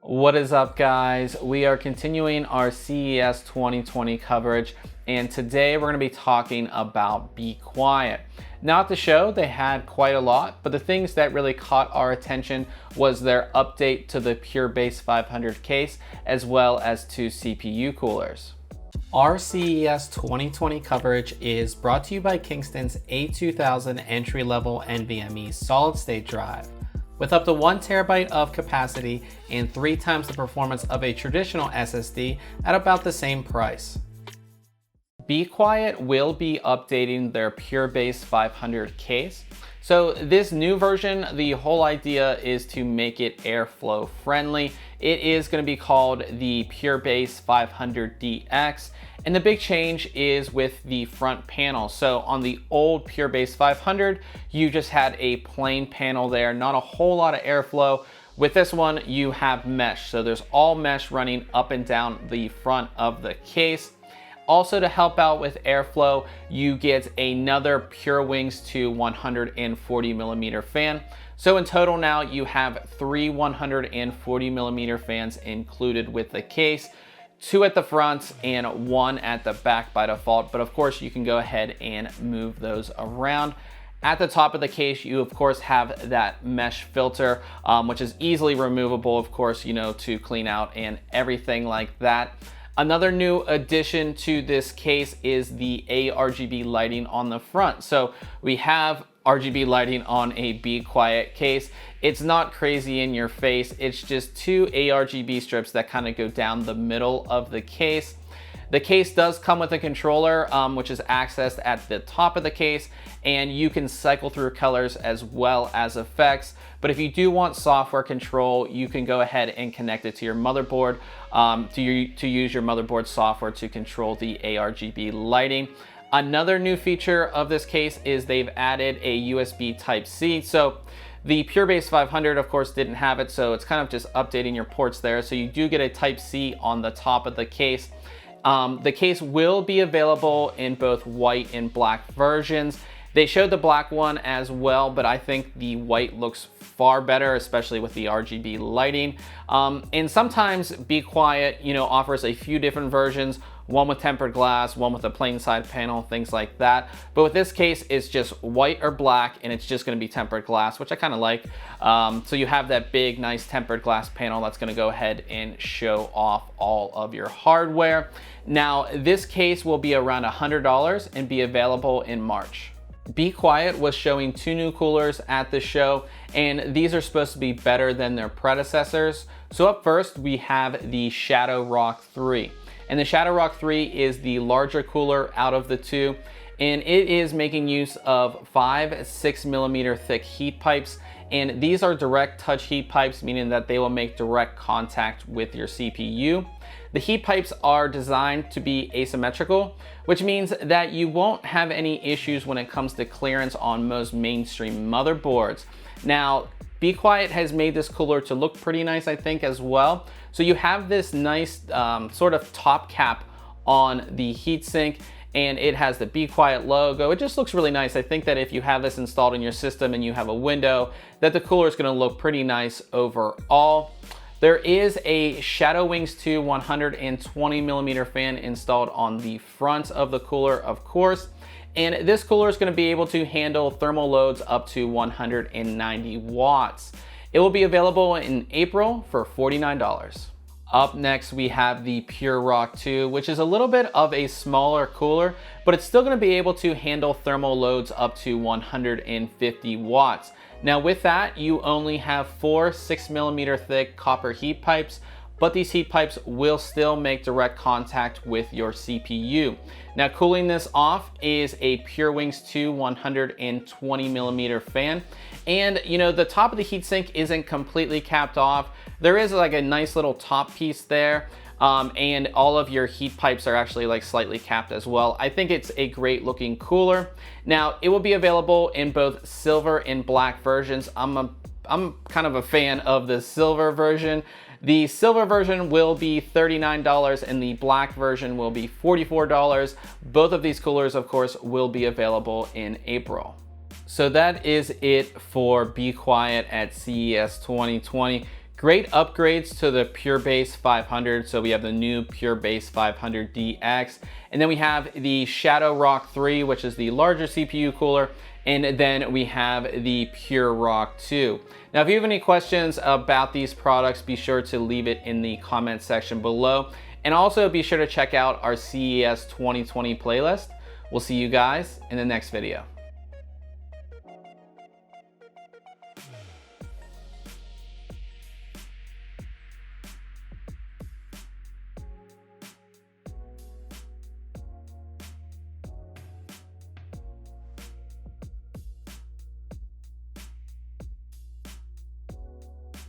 What is up, guys? We are continuing our CES 2020 coverage, and today we're going to be talking about Be Quiet. Now at the show, they had quite a lot, but the things that really caught our attention was their update to the Pure Base 500 case, as well as two CPU coolers. Our CES 2020 coverage is brought to you by Kingston's A2000 entry-level NVMe solid-state drive. With up to 1 terabyte of capacity and 3 times the performance of a traditional SSD at about the same price. Be Quiet will be updating their Pure Base 500 case. So this new version, the whole idea is to make it airflow friendly. It is going to be called the Pure Base 500DX. And the big change is with the front panel. So on the old Pure Base 500, you just had a plain panel there, not a whole lot of airflow. With this one, you have mesh. So there's all mesh running up and down the front of the case. Also, to help out with airflow, you get another Pure Wings 2 140 millimeter fan. So in total now you have 3 140 millimeter fans included with the case. 2 at the front and 1 at the back by default, but of course you can go ahead and move those around. At the top of the case, you of course have that mesh filter, which is easily removable, of course, to clean out and everything like that. Another new addition to this case is the Rgb lighting on the front. So we have Rgb lighting on a Be Quiet case. It's not crazy in your face. It's just 2 Rgb strips that kind of go down the middle of the case. The case does come with a controller, which is accessed at the top of the case, and you can cycle through colors as well as effects. But if you do want software control, you can go ahead and connect it to your motherboard to use your motherboard software to control the Rgb lighting. Another new feature of this case is they've added a USB Type-C. So the Pure Base 500, of course, didn't have it, so it's kind of just updating your ports there. So you do get a Type-C on the top of the case. The case will be available in both white and black versions. They showed the black one as well, but I think the white looks far better, especially with the Rgb lighting. And sometimes Be Quiet, offers a few different versions, one with tempered glass, one with a plain side panel, things like that. But with this case, it's just white or black, and it's just gonna be tempered glass, which I kind of like. So you have that big, nice tempered glass panel that's gonna go ahead and show off all of your hardware. Now, this case will be around $100 and be available in March. Be Quiet was showing 2 new coolers at the show, and these are supposed to be better than their predecessors. So up first, we have the Shadow Rock 3. And the Shadow Rock 3 is the larger cooler out of the 2, and it is making use of 5 6mm thick heat pipes. And these are direct touch heat pipes, meaning that they will make direct contact with your CPU. The heat pipes are designed to be asymmetrical, which means that you won't have any issues when it comes to clearance on most mainstream motherboards. Now, Be Quiet has made this cooler to look pretty nice, I think, as well. So you have this nice sort of top cap on the heatsink, and it has the Be Quiet logo. It just looks really nice. I think that if you have this installed in your system and you have a window, that the cooler is going to look pretty nice overall. There is a Shadow Wings 2 120mm fan installed on the front of the cooler, of course. And this cooler is going to be able to handle thermal loads up to 190 watts. It will be available in April for $49. Up next, we have the Pure Rock 2, which is a little bit of a smaller cooler, but it's still going to be able to handle thermal loads up to 150 watts. Now with that, you only have 4 6mm thick copper heat pipes, but these heat pipes will still make direct contact with your CPU. Now cooling this off is a Pure Wings 2 120mm fan. And the top of the heatsink isn't completely capped off. There is like a nice little top piece there. And all of your heat pipes are actually like slightly capped as well. I think it's a great looking cooler. Now it will be available in both silver and black versions. I'm kind of a fan of the silver version. The silver version will be $39 and the black version will be $44. Both of these coolers, of course, will be available in April. So that is it for Be Quiet at CES 2020. Great upgrades to the Pure Base 500. So we have the new Pure Base 500 DX, and then we have the Shadow Rock 3, which is the larger CPU cooler, and then we have the Pure Rock 2. Now, if you have any questions about these products, be sure to leave it in the comment section below. And also be sure to check out our CES 2020 playlist. We'll see you guys in the next video.